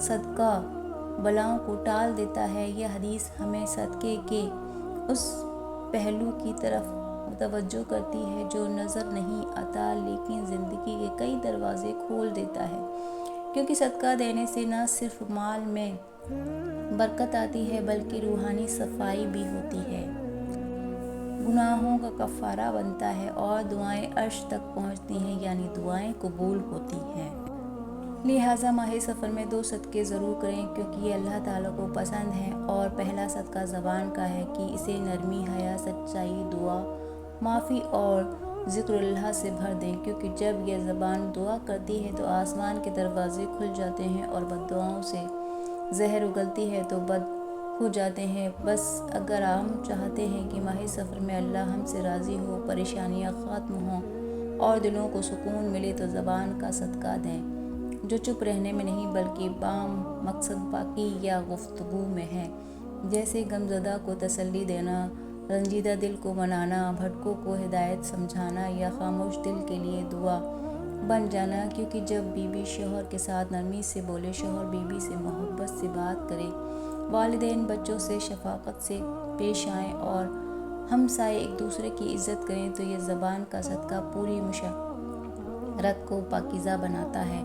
صدقہ بلاؤں کو ٹال دیتا ہے۔ یہ حدیث ہمیں صدقے کے اس پہلو کی طرف متوجہ کرتی ہے جو نظر نہیں آتا لیکن زندگی کے کئی دروازے کھول دیتا ہے، کیونکہ صدقہ دینے سے نہ صرف مال میں برکت آتی ہے بلکہ روحانی صفائی بھی ہوتی ہے، گناہوں کا کفارہ بنتا ہے اور دعائیں عرش تک پہنچتی ہیں، یعنی دعائیں قبول ہوتی ہیں۔ لہٰذا ماہ سفر میں 2 صدقے ضرور کریں کیونکہ یہ اللہ تعالیٰ کو پسند ہیں۔ اور پہلا صدقہ زبان کا ہے کہ اسے نرمی، حیا، سچائی، دعا، معافی اور ذکر اللہ سے بھر دیں، کیونکہ جب یہ زبان دعا کرتی ہے تو آسمان کے دروازے کھل جاتے ہیں اور بددعاؤں سے زہر اگلتی ہے تو بد ہو جاتے ہیں۔ بس اگر ہم چاہتے ہیں کہ ماہ سفر میں اللہ ہم سے راضی ہو، پریشانیاں ختم ہوں اور دلوں کو سکون ملے تو زبان کا صدقہ دیں، جو چپ رہنے میں نہیں بلکہ بام مقصد پاکی یا گفتگو میں ہے، جیسے غمزدہ کو تسلی دینا، رنجیدہ دل کو منانا، بھٹکوں کو ہدایت سمجھانا یا خاموش دل کے لیے دعا بن جانا۔ کیونکہ جب بیوی شوہر کے ساتھ نرمی سے بولے، شوہر بیوی سے محبت سے بات کرے، والدین بچوں سے شفقت سے پیش آئیں اور ہمسائے ایک دوسرے کی عزت کریں تو یہ زبان کا صدقہ پوری معاشرت کو پاکیزہ بناتا ہے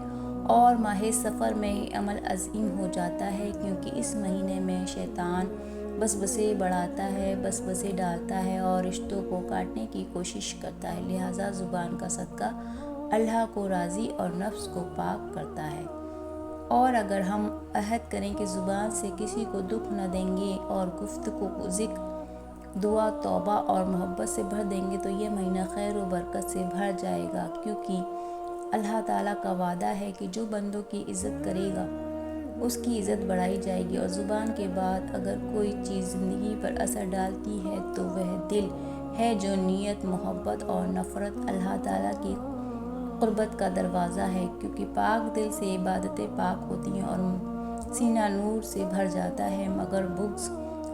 اور ماہ سفر میں یہ عمل عظیم ہو جاتا ہے، کیونکہ اس مہینے میں شیطان وسوسے بڑھاتا ہے، وسوسے ڈالتا ہے اور رشتوں کو کاٹنے کی کوشش کرتا ہے۔ لہٰذا زبان کا صدقہ اللہ کو راضی اور نفس کو پاک کرتا ہے۔ اور اگر ہم عہد کریں کہ زبان سے کسی کو دکھ نہ دیں گے اور گفتگو کو ذکر، دعا، توبہ اور محبت سے بھر دیں گے تو یہ مہینہ خیر و برکت سے بھر جائے گا، کیونکہ اللہ تعالیٰ کا وعدہ ہے کہ جو بندوں کی عزت کرے گا اس کی عزت بڑھائی جائے گی۔ اور زبان کے بعد اگر کوئی چیز زندگی پر اثر ڈالتی ہے تو وہ دل ہے، جو نیت، محبت اور نفرت اللہ تعالیٰ کی قربت کا دروازہ ہے، کیونکہ پاک دل سے عبادتیں پاک ہوتی ہیں اور سینہ نور سے بھر جاتا ہے، مگر بغض،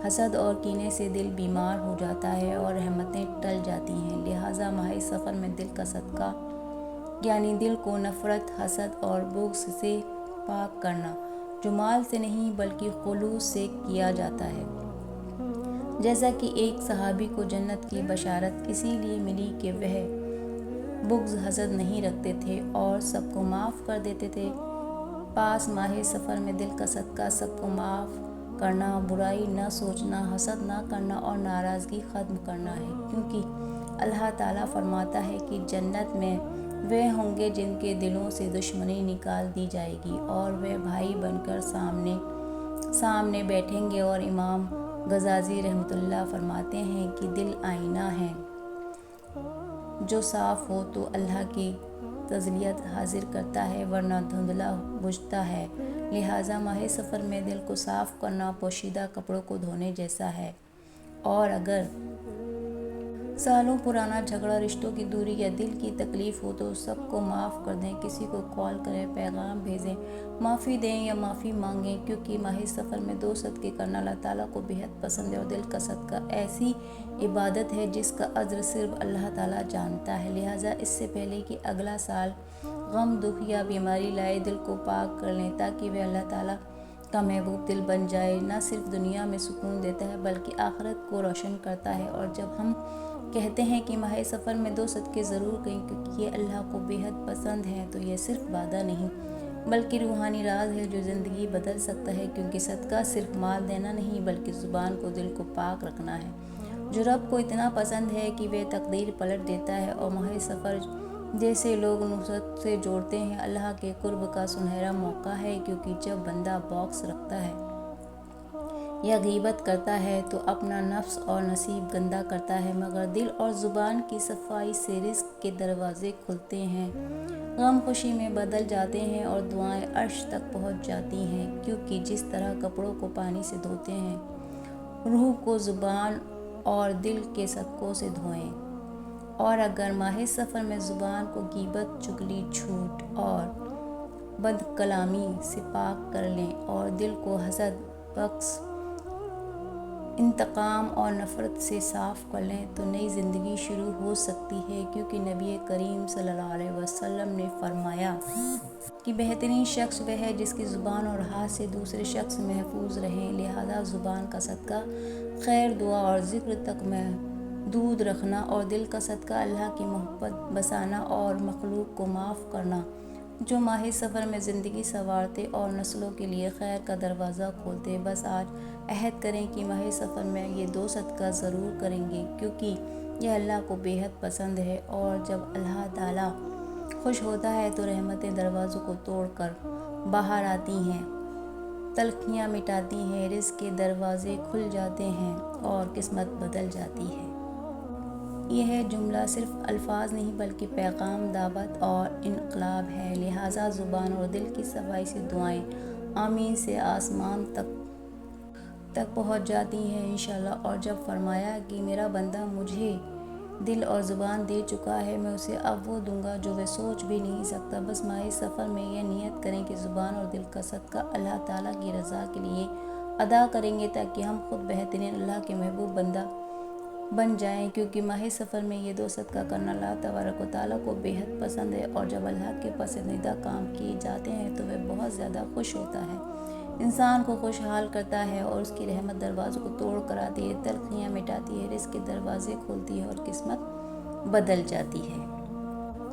حسد اور کینے سے دل بیمار ہو جاتا ہے اور رحمتیں ٹل جاتی ہیں۔ لہٰذا ماہ سفر میں دل کا صدقہ یعنی دل کو نفرت، حسد اور بغض سے پاک کرنا، جو مال سے نہیں بلکہ خلوص سے کیا جاتا ہے۔ جیسا کہ ایک صحابی کو جنت کی بشارت اسی لیے ملی کہ وہ بغض، حسد نہیں رکھتے تھے اور سب کو معاف کر دیتے تھے۔ پاس ماہ سفر میں دل کا صدقہ سب کو معاف کرنا، برائی نہ سوچنا، حسد نہ کرنا اور ناراضگی ختم کرنا ہے، کیونکہ اللہ تعالیٰ فرماتا ہے کہ جنت میں وہ ہوں گے جن کے دلوں سے دشمنی نکال دی جائے گی اور وہ بھائی بن کر سامنے بیٹھیں گے۔ اور امام غزالی رحمۃ اللہ فرماتے ہیں کہ دل آئینہ ہے، جو صاف ہو تو اللہ کی تجلیت حاضر کرتا ہے ورنہ دھندلا بجھتا ہے۔ لہٰذا ماہ سفر میں دل کو صاف کرنا پوشیدہ کپڑوں کو دھونے جیسا ہے، اور اگر سالوں پرانا جھگڑا، رشتوں کی دوری یا دل کی تکلیف ہو تو سب کو معاف کر دیں، کسی کو کال کریں، پیغام بھیجیں، معافی دیں یا معافی مانگیں، کیونکہ ماہ سفر میں 2 صدقے کرنا اللہ تعالیٰ کو بےحد پسند ہے۔ اور دل کا صدقہ ایسی عبادت ہے جس کا اجر صرف اللہ تعالیٰ جانتا ہے، لہٰذا اس سے پہلے کہ اگلا سال غم، دکھ یا بیماری لائے، دل کو پاک کر لیں تاکہ وہ اللہ تعالیٰ کا محبوب دل بن جائے۔ نہ صرف دنیا میں سکون دیتا ہے بلکہ آخرت کو روشن کرتا ہے۔ اور جب ہم کہتے ہیں کہ ماہ سفر میں 2 صدقے ضرور کریں کیونکہ یہ اللہ کو بےحد پسند ہے، تو یہ صرف وعدہ نہیں بلکہ روحانی راز ہے جو زندگی بدل سکتا ہے، کیونکہ صدقہ صرف مال دینا نہیں بلکہ زبان کو، دل کو پاک رکھنا ہے، جو رب کو اتنا پسند ہے کہ وہ تقدیر پلٹ دیتا ہے۔ اور ماہ سفر جیسے لوگ نصرت سے جوڑتے ہیں، اللہ کے قرب کا سنہرا موقع ہے، کیونکہ جب بندہ باکس رکھتا ہے یا غیبت کرتا ہے تو اپنا نفس اور نصیب گندہ کرتا ہے، مگر دل اور زبان کی صفائی سے رزق کے دروازے کھلتے ہیں، غم خوشی میں بدل جاتے ہیں اور دعائیں عرش تک پہنچ جاتی ہیں، کیونکہ جس طرح کپڑوں کو پانی سے دھوتے ہیں، روح کو زبان اور دل کے صدقوں سے دھوئیں۔ اور اگر ماہ سفر میں زبان کو غیبت، چغلی، جھوٹ اور بد کلامی سے پاک کر لیں اور دل کو حسد، بغض، انتقام اور نفرت سے صاف کر لیں تو نئی زندگی شروع ہو سکتی ہے، کیونکہ نبی کریم صلی اللہ علیہ وسلم نے فرمایا کہ بہترین شخص وہ ہے جس کی زبان اور ہاتھ سے دوسرے شخص محفوظ رہیں، لہذا زبان کا صدقہ خیر، دعا اور ذکر تک محدود رکھنا، اور دل کا صدقہ اللہ کی محبت بسانا اور مخلوق کو معاف کرنا، جو ماہ سفر میں زندگی سنوارتے اور نسلوں کے لیے خیر کا دروازہ کھولتے۔ بس آج عہد کریں کہ ماہ سفر میں یہ 2 صدقہ ضرور کریں گے، کیونکہ یہ اللہ کو بے حد پسند ہے، اور جب اللہ تعالیٰ خوش ہوتا ہے تو رحمتیں دروازوں کو توڑ کر باہر آتی ہیں، تلخیاں مٹاتی ہیں، رزق کے دروازے کھل جاتے ہیں اور قسمت بدل جاتی ہے۔ یہ جملہ صرف الفاظ نہیں بلکہ پیغام، دعوت اور انقلاب ہے، لہٰذا زبان اور دل کی صفائی سے دعائیں آمین سے آسمان تک پہنچ جاتی ہیں انشاءاللہ۔ اور جب فرمایا کہ میرا بندہ مجھے دل اور زبان دے چکا ہے، میں اسے اب وہ دوں گا جو وہ سوچ بھی نہیں سکتا۔ بس ماہ سفر میں یہ نیت کریں کہ زبان اور دل کا صدقہ اللہ تعالیٰ کی رضا کے لیے ادا کریں گے، تاکہ ہم خود بہترین اللہ کے محبوب بندہ بن جائیں، کیونکہ ماہ سفر میں یہ 2 صدقہ کرنا اللہ تبارک و تعالیٰ کو بے حد پسند ہے، اور جب اللہ کے پسندیدہ کام کیے جاتے ہیں تو وہ بہت زیادہ خوش ہوتا ہے، انسان کو خوشحال کرتا ہے، اور اس کی رحمت دروازوں کو توڑ کر آتی ہے، تلخیاں مٹاتی ہے، رزق کے دروازے کھولتی ہے اور قسمت بدل جاتی ہے۔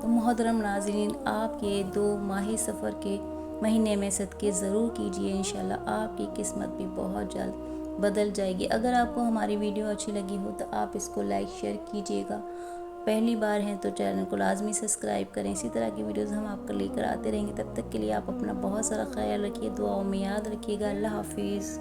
تو محترم ناظرین، آپ یہ 2 ماہ سفر کے مہینے میں صدقے ضرور کیجئے، انشاءاللہ آپ کی قسمت بھی بہت جلد بدل جائے گی۔ اگر آپ کو ہماری ویڈیو اچھی لگی ہو تو آپ اس کو لائک شیئر کیجئے گا، پہلی بار ہیں تو چینل کو لازمی سبسکرائب کریں، اسی طرح کی ویڈیوز ہم آپ کو لے کر آتے رہیں گے۔ تب تک کے لیے آپ اپنا بہت سارا خیال رکھیے، دعاؤں میں یاد رکھیے گا۔ اللہ حافظ۔